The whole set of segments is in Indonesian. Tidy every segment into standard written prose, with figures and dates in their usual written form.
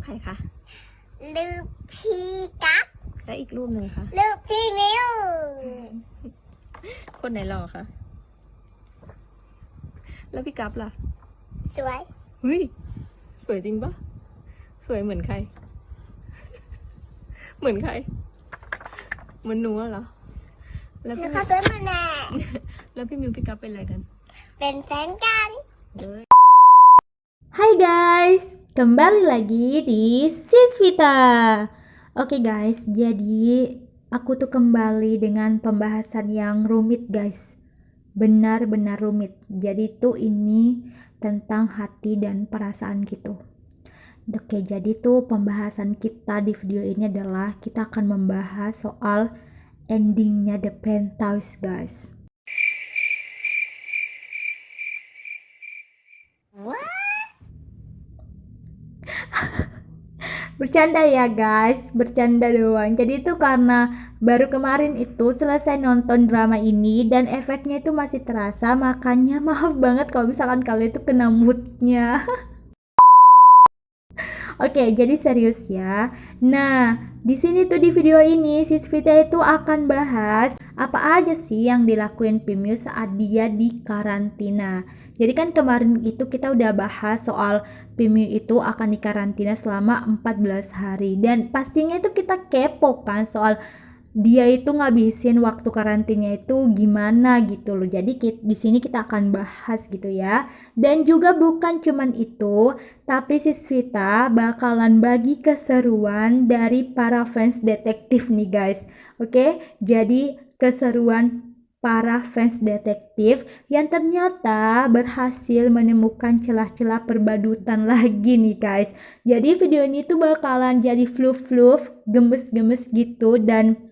ใครคะ รูปพี่กั๊ก และอีกรูปหนึ่งคะ รูปพี่มิว คนไหนหล่อคะแล้วพี่กั๊บล่ะ สวย เฮ้ยสวยจริงปะสวยเหมือนใคร เหมือนใครเหมือนหนูอะเหรอแล้ว หนู พี่ เขาซื้อมาแน่ แล้วพี่มิวพี่กั๊บเป็นอะไรกัน เป็นแฟนกัน Hai guys, kembali lagi di Siswita. Oke guys, jadi aku tuh kembali dengan pembahasan yang rumit guys. Benar-benar rumit. Jadi tuh ini tentang hati dan perasaan gitu. Oke, jadi tuh pembahasan kita di video ini adalah kita akan membahas soal endingnya The Penthouse guys. Bercanda ya guys, bercanda doang. Jadi itu karena baru kemarin itu selesai nonton drama ini dan efeknya itu masih terasa, makanya maaf banget kalau misalkan kalian itu kena moodnya. Oke, jadi serius ya. Nah, di sini tuh di video ini Sisvita itu akan bahas apa aja sih yang dilakuin Pimyu saat dia di karantina. Jadi kan kemarin itu kita udah bahas soal Pimyu itu akan dikarantina selama 14 hari dan pastinya itu kita kepo kan soal dia itu ngabisin waktu karantinanya itu gimana gitu loh. Jadi di sini kita akan bahas gitu ya. Dan juga bukan cuman itu, tapi Siswita bakalan bagi keseruan dari para fans detektif nih guys. Oke, jadi keseruan para fans detektif yang ternyata berhasil menemukan celah-celah perbadutan lagi nih guys. Jadi video ini tuh bakalan jadi fluff-fluff, gemes-gemes gitu dan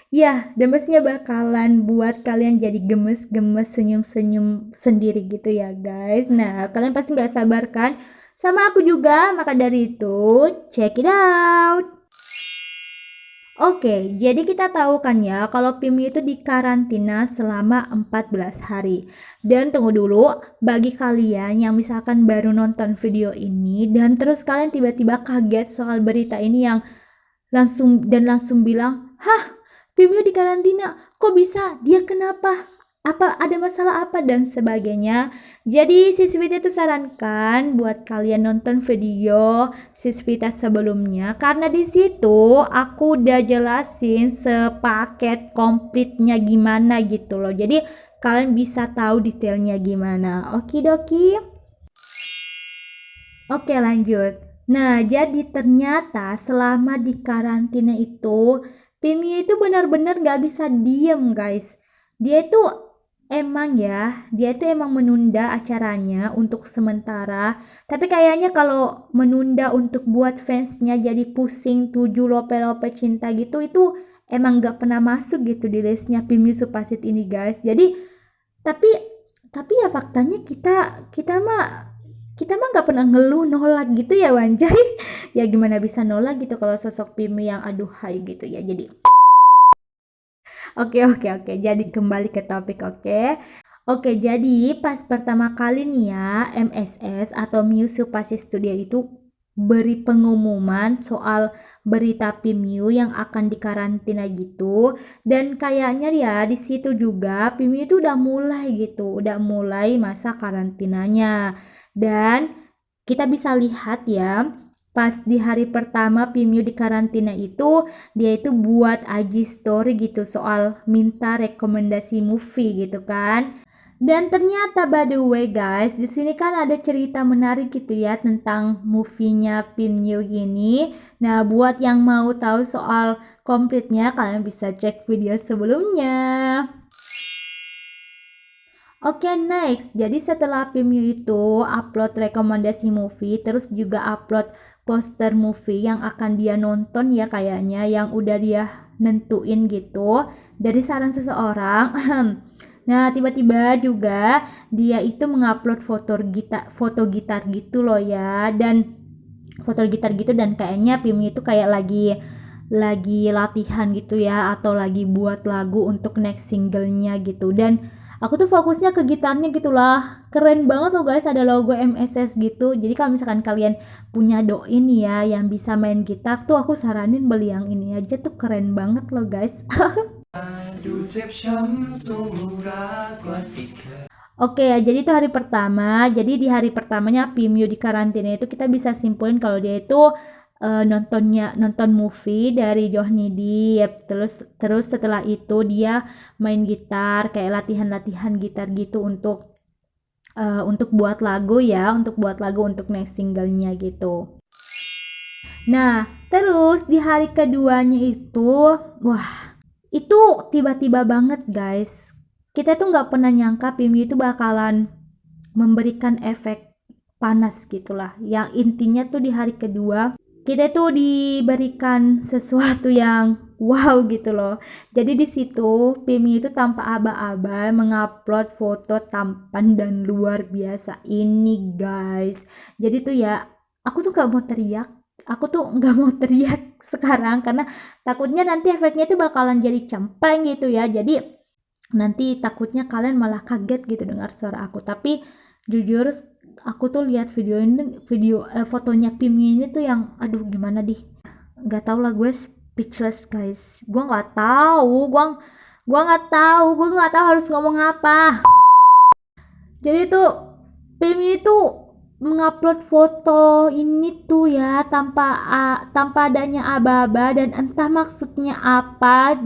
ya, gemesnya bakalan buat kalian jadi gemes-gemes senyum-senyum sendiri gitu ya guys. Nah, kalian pasti gak sabar kan? Sama aku juga, maka dari itu check it out. Oke, jadi kita tahu kan ya kalau Pimyu itu dikarantina selama 14 hari. Dan tunggu dulu, bagi kalian yang misalkan baru nonton video ini dan terus kalian tiba-tiba kaget soal berita ini yang langsung bilang, "Hah? Pimyu di karantina, kok bisa? Dia kenapa? Apa ada masalah apa?" dan sebagainya. Jadi Sisvita itu sarankan buat kalian nonton video Sisvita sebelumnya karena di situ aku udah jelasin sepaket komplitnya gimana gitu loh. Jadi kalian bisa tahu detailnya gimana. Okidoki. Oke, lanjut. Nah, jadi ternyata selama di karantina itu Pimyu itu benar-benar gak bisa diem guys. Dia itu emang menunda acaranya untuk sementara. Tapi kayaknya kalau menunda untuk buat fansnya jadi pusing 7 lope-lope cinta gitu, itu emang gak pernah masuk gitu di listnya Pimyu Supasit ini guys. Jadi tapi ya faktanya kita mah gak pernah ngeluh nolak gitu ya Wanjay. Ya gimana bisa nolak gitu kalau sosok Pimyu yang aduhai gitu ya. Jadi Oke. Jadi kembali ke topik, oke. Oke, jadi pas pertama kali nih ya MSS atau Miyusu Pasis Studio itu beri pengumuman soal berita Pimyu yang akan dikarantina gitu, dan kayaknya ya di situ juga Pimyu itu udah mulai masa karantinanya. Dan kita bisa lihat ya pas di hari pertama Pimyu di karantina itu dia itu buat IG story gitu soal minta rekomendasi movie gitu kan. Dan ternyata by the way guys, di sini kan ada cerita menarik gitu ya tentang movie-nya Pimyu ini. Nah, buat yang mau tahu soal komplitnya kalian bisa cek video sebelumnya. Oke, next. Jadi setelah Pimyu itu upload rekomendasi movie, terus juga upload poster movie yang akan dia nonton ya kayaknya, yang udah dia nentuin gitu dari saran seseorang. Nah, tiba-tiba juga dia itu mengupload foto gitar gitu loh ya, dan foto gitar gitu, dan kayaknya Pimyu itu kayak lagi latihan gitu ya, atau lagi buat lagu untuk next singlenya gitu. Dan Aku tuh fokusnya ke gitarnya gitulah. Keren banget loh guys, ada logo MSS gitu. Jadi kalau misalkan kalian punya doi nih ya yang bisa main gitar tuh, aku saranin beli yang ini aja tuh, keren banget loh guys. Oke ya, jadi itu hari pertama. Jadi di hari pertamanya Pimyu di karantina itu kita bisa simpulin kalau dia itu nonton movie dari Johnny Depp. Terus setelah itu dia main gitar, kayak latihan gitar gitu untuk buat lagu ya, untuk next singlenya gitu. Nah, terus di hari keduanya itu, wah, itu tiba-tiba banget guys. Kita tuh nggak pernah nyangka Pimyu itu bakalan memberikan efek panas gitulah. Yang intinya tuh di hari kedua kita tuh diberikan sesuatu yang wow gitu loh. Jadi di situ Pimyu itu tanpa aba-aba mengupload foto tampan dan luar biasa ini guys. Jadi tuh ya, aku tuh nggak mau teriak. Aku tuh nggak mau teriak sekarang karena takutnya nanti efeknya itu bakalan jadi cempreng gitu ya. Jadi nanti takutnya kalian malah kaget gitu dengar suara aku. Tapi jujur aku tuh lihat fotonya Pimnya ini tuh yang aduh gimana nggak tahu lah, gue speechless guys. Gue nggak tahu harus ngomong apa. Jadi tuh Pimnya itu mengupload foto ini tuh ya tanpa adanya aba-aba, dan entah maksudnya apa.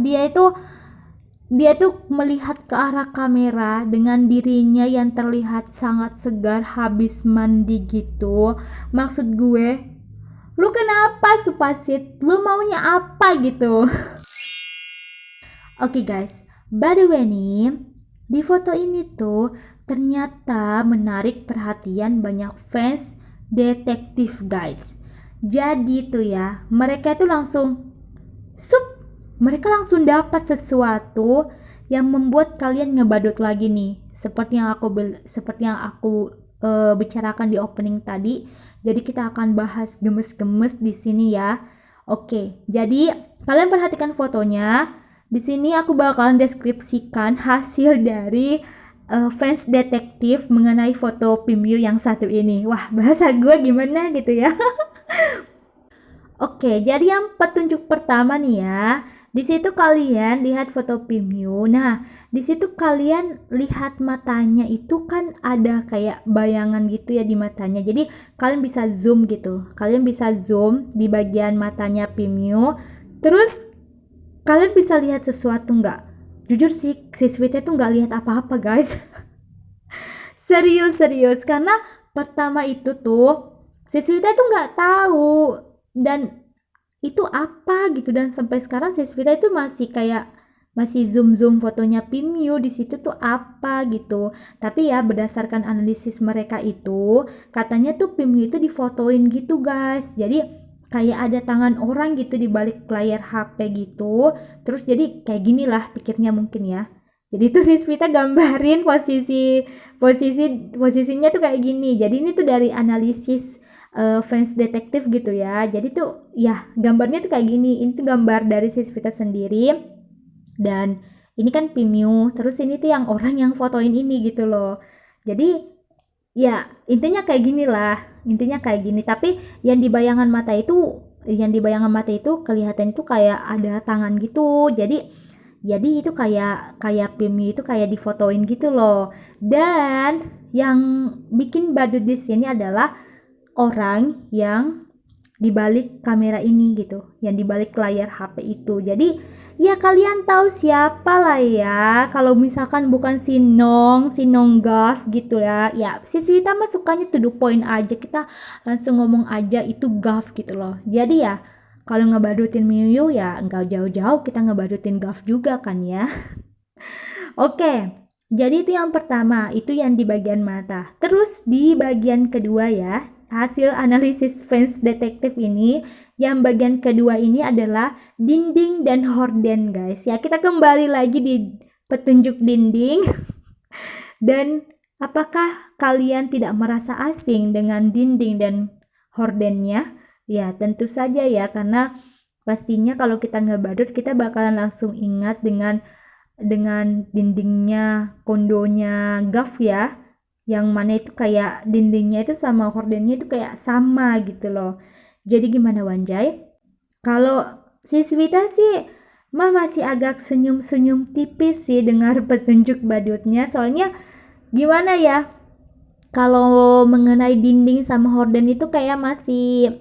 Dia tuh melihat ke arah kamera dengan dirinya yang terlihat sangat segar habis mandi gitu. Maksud gue, lu kenapa Supasit? Lu maunya apa gitu? Oke guys, by the way nih, di foto ini tuh ternyata menarik perhatian banyak fans detektif guys. Jadi tuh ya, mereka tuh langsung mereka langsung dapat sesuatu yang membuat kalian ngebadut lagi nih, seperti yang aku bicarakan di opening tadi. Jadi kita akan bahas gemes-gemes di sini ya. Oke, jadi kalian perhatikan fotonya. Di sini aku bakalan deskripsikan hasil dari fans detektif mengenai foto Pimyu yang satu ini. Wah, bahasa gue gimana gitu ya. Oke, jadi yang petunjuk pertama nih ya. Di situ kalian lihat foto Pimyu. Nah, di situ kalian lihat matanya itu kan ada kayak bayangan gitu ya di matanya. Jadi kalian bisa zoom gitu. Kalian bisa zoom di bagian matanya Pimyu. Terus kalian bisa lihat sesuatu nggak? Jujur sih, si Sweetnya tuh nggak lihat apa-apa guys. Serius. Karena pertama itu tuh si Sweetnya tuh nggak tahu dan itu apa gitu, dan sampai sekarang Sesvita itu masih zoom fotonya Pimyu di situ tuh apa gitu. Tapi ya berdasarkan analisis mereka itu katanya tuh Pimyu itu difotoin gitu guys. Jadi kayak ada tangan orang gitu di balik layar HP gitu. Terus jadi kayak gini lah pikirnya mungkin ya. Jadi itu Sesvita gambarin posisinya tuh kayak gini. Jadi ini tuh dari analisis fans detektif gitu ya. Jadi tuh ya gambarnya tuh kayak gini. Ini tuh gambar dari Sesvita sendiri, dan ini kan Pimyu. Terus ini tuh yang orang yang fotoin ini gitu loh. Jadi ya intinya kayak gini lah. Intinya kayak gini. Tapi yang di bayangan mata itu kelihatan itu kayak ada tangan gitu. Jadi itu kayak Pimyu itu kayak difotoin gitu loh. Dan yang bikin badut di sini adalah orang yang dibalik kamera ini gitu, yang dibalik layar HP itu. Jadi ya kalian tahu siapa lah ya, kalau misalkan bukan si Nonggaf gitu ya. Ya si Swita mah sukanya to the point aja, kita langsung ngomong aja itu Gaf gitu loh. Jadi ya kalau ngebadutin Miyu ya nggak jauh-jauh kita ngebadutin Gaf juga kan ya. Oke, jadi itu yang pertama, itu yang di bagian mata. Terus di bagian kedua ya, hasil analisis fans detektif ini, yang bagian kedua ini adalah dinding dan horden guys. Ya kita kembali lagi di petunjuk dinding. Dan apakah kalian tidak merasa asing dengan dinding dan hordennya? Ya tentu saja ya, karena pastinya kalau kita ngebadut kita bakalan langsung ingat dengan dengan dindingnya kondonya Gav ya, yang mana itu kayak dindingnya itu sama hordennya itu kayak sama gitu loh. Jadi gimana Wanjay? Kalau si Swita sih masih agak senyum-senyum tipis sih dengar petunjuk badutnya, soalnya gimana ya, kalau mengenai dinding sama horden itu kayak masih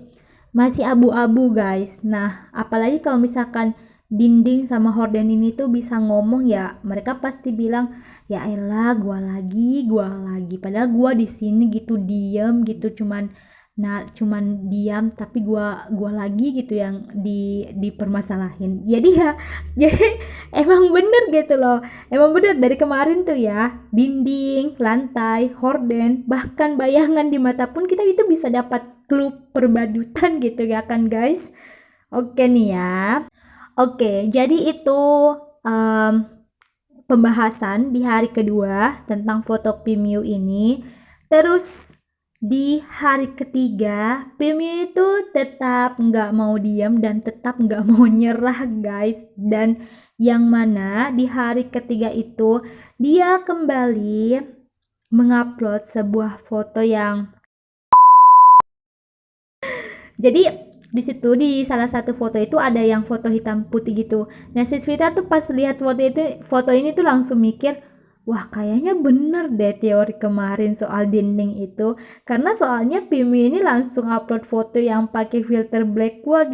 abu-abu guys. Nah, apalagi kalau misalkan dinding sama horden ini tuh bisa ngomong, ya mereka pasti bilang, ya elah gua lagi. Padahal gua di sini gitu diam gitu, cuman diam, tapi gua lagi gitu yang dipermasalahin. Jadi ya jadi emang bener gitu loh. Emang bener dari kemarin tuh ya, dinding, lantai, horden, bahkan bayangan di mata pun kita itu bisa dapat clue perbadutan gitu ya kan guys. Oke nih ya. Oke, jadi itu em, pembahasan di hari kedua tentang foto Pimyu ini. Terus di hari ketiga, Pimyu itu tetap nggak mau diam dan tetap nggak mau nyerah guys. Dan yang mana di hari ketiga itu dia kembali mengupload sebuah foto yang jadi di situ di salah satu foto itu ada yang foto hitam putih gitu. Nah, si Svita tuh pas lihat foto ini tuh langsung mikir, wah kayaknya bener deh teori kemarin soal dinding itu. Karena soalnya Pimi ini langsung upload foto yang pakai filter black white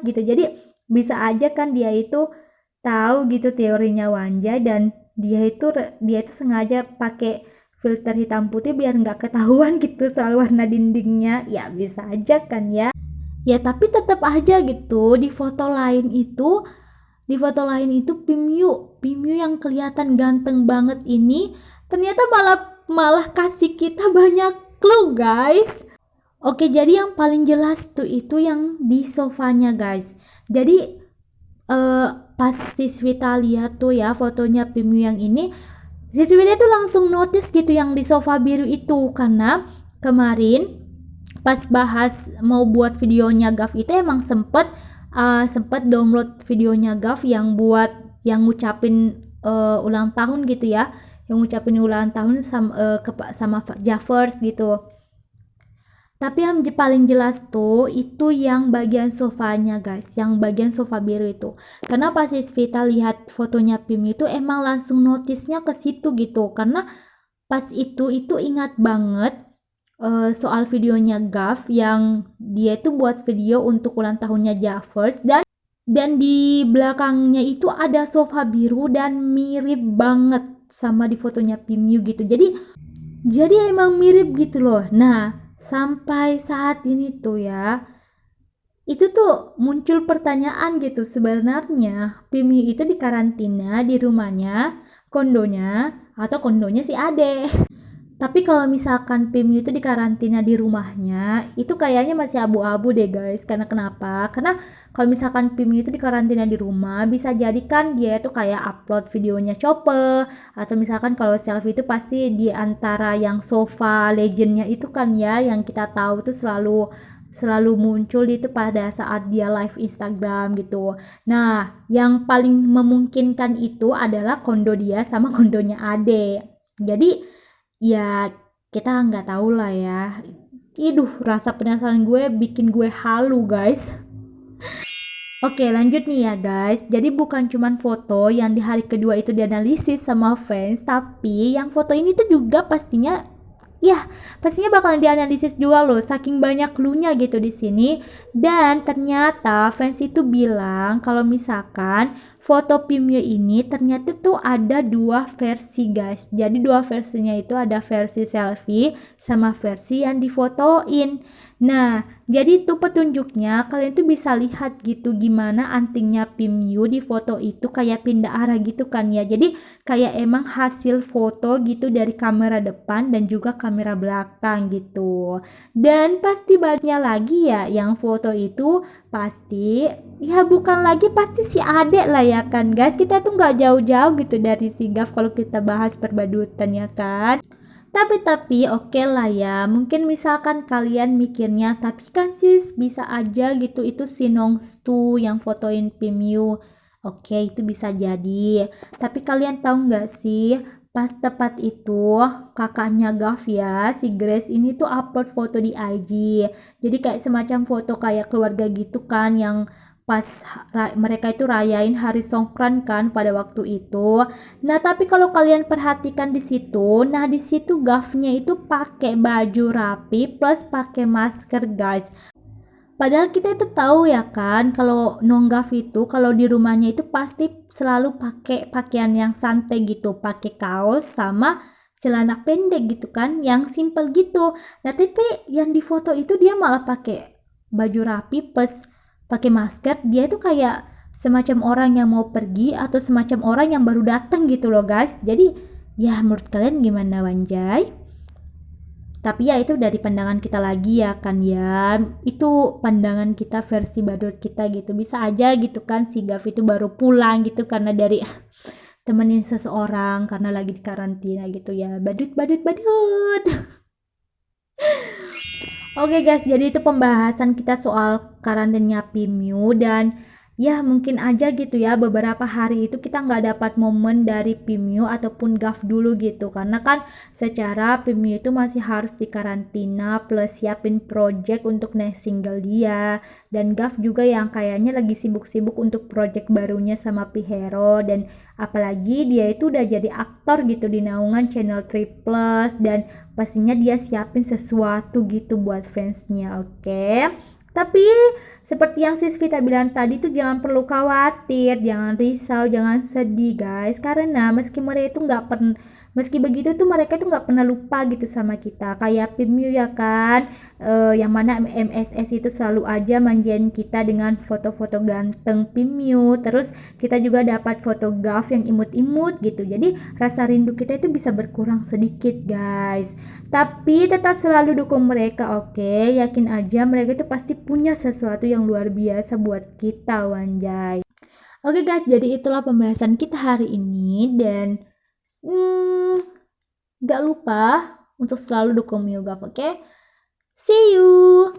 gitu. Jadi bisa aja kan dia itu tahu gitu teorinya Wanja, dan dia itu sengaja pakai filter hitam putih biar nggak ketahuan gitu soal warna dindingnya. Ya bisa aja kan ya. Ya tapi tetap aja gitu di foto lain itu Pimyu yang kelihatan ganteng banget ini ternyata malah kasih kita banyak clue guys. Oke, jadi yang paling jelas tuh itu yang di sofanya guys. Jadi pas si Swita lihat tuh ya fotonya Pimyu yang ini, si Swita tuh langsung notice gitu yang di sofa biru itu, karena kemarin pas bahas mau buat videonya Gav itu emang sempet download videonya Gav yang ngucapin ulang tahun gitu ya, yang ngucapin ulang tahun sama Javers gitu. Tapi yang paling jelas tuh itu yang bagian sofanya guys, yang bagian sofa biru itu. Karena pas Vita lihat fotonya Pim itu emang langsung notisnya ke situ gitu, karena pas itu ingat banget soal videonya Gav yang dia itu buat video untuk ulang tahunnya Javers, dan di belakangnya itu ada sofa biru dan mirip banget sama di fotonya Pimyu gitu. Jadi emang mirip gitu loh. Nah, sampai saat ini tuh ya, itu tuh muncul pertanyaan gitu, sebenarnya Pimyu itu dikarantina di rumahnya, kondonya, atau kondonya si Ade. Tapi kalau misalkan Pimyu itu dikarantina di rumahnya, itu kayaknya masih abu-abu deh guys. Karena kenapa? Karena kalau misalkan Pimyu itu dikarantina di rumah, bisa jadi kan dia itu kayak upload videonya Chope, atau misalkan kalau selfie itu pasti di antara yang sofa legendnya itu kan ya, yang kita tahu tuh selalu muncul itu pada saat dia live Instagram gitu. Nah, yang paling memungkinkan itu adalah kondo dia sama kondonya Ade. Jadi ya kita nggak tahu lah ya. Rasa penasaran gue bikin gue halu guys. Oke, lanjut nih ya guys. Jadi bukan cuman foto yang di hari kedua itu dianalisis sama fans, tapi yang foto ini tuh juga pastinya bakalan dianalisis juga loh, saking banyak clue-nya gitu di sini. Dan ternyata fans itu bilang kalau misalkan foto Pimyu ini ternyata tuh ada dua versi guys. Jadi dua versinya itu ada versi selfie sama versi yang difotoin. Nah, jadi itu petunjuknya, kalian tuh bisa lihat gitu gimana antingnya Pimyu di foto itu kayak pindah arah gitu kan ya. Jadi kayak emang hasil foto gitu dari kamera depan dan juga kamera belakang gitu. Dan pasti banyak lagi ya yang foto itu pasti si Ade lah ya kan guys. Kita tuh nggak jauh-jauh gitu dari si Gav kalau kita bahas perbadutan ya kan. Tapi oke lah ya, mungkin misalkan kalian mikirnya, tapi kan sis bisa aja gitu itu si Nongstu yang fotoin Pimyu. Oke, itu bisa jadi. Tapi kalian tahu nggak sih, pas tepat itu kakaknya Gav ya, si Grace ini tuh upload foto di IG. Jadi kayak semacam foto kayak keluarga gitu kan, yang pas mereka itu rayain hari Songkran kan pada waktu itu. Nah, tapi kalau kalian perhatikan di situ, nah di situ Gavnya itu pakai baju rapi plus pakai masker, guys. Padahal kita itu tahu ya kan, kalau Nonggaf itu kalau di rumahnya itu pasti selalu pakai pakaian yang santai gitu, pakai kaos sama celana pendek gitu kan, yang simple gitu. Nah, tapi yang di foto itu dia malah pakai baju rapi plus pakai masker. Dia itu kayak semacam orang yang mau pergi atau semacam orang yang baru datang gitu loh, guys. Jadi, ya menurut kalian gimana, Wanjay? Tapi ya itu dari pandangan kita lagi ya kan ya. Itu pandangan kita versi badut kita gitu. Bisa aja gitu kan si Gav itu baru pulang gitu karena dari temenin seseorang karena lagi di karantina gitu ya. Badut badut badut. Oke guys, jadi itu pembahasan kita soal karantina Pimyu dan ya mungkin aja gitu ya beberapa hari itu kita nggak dapat momen dari Pimyu ataupun Gav dulu gitu karena kan secara Pimyu itu masih harus di karantina plus siapin project untuk next single dia dan Gav juga yang kayaknya lagi sibuk-sibuk untuk project barunya sama Pihero dan apalagi dia itu udah jadi aktor gitu di naungan channel Triplus dan pastinya dia siapin sesuatu gitu buat fansnya, oke? Tapi seperti yang Sis Vita bilang tadi tuh jangan perlu khawatir, jangan risau, jangan sedih guys. Karena meski begitu tuh mereka tuh nggak pernah lupa gitu sama kita. Kayak Pimyu ya kan, yang mana MSS itu selalu aja manjain kita dengan foto-foto ganteng Pimyu. Terus kita juga dapat foto Gav yang imut-imut gitu. Jadi rasa rindu kita itu bisa berkurang sedikit guys. Tapi tetap selalu dukung mereka, oke? Yakin aja mereka itu pasti punya sesuatu yang luar biasa buat kita, Wanjay. Oke guys, jadi itulah pembahasan kita hari ini dan gak lupa untuk selalu dukung Myugaf, oke? See you!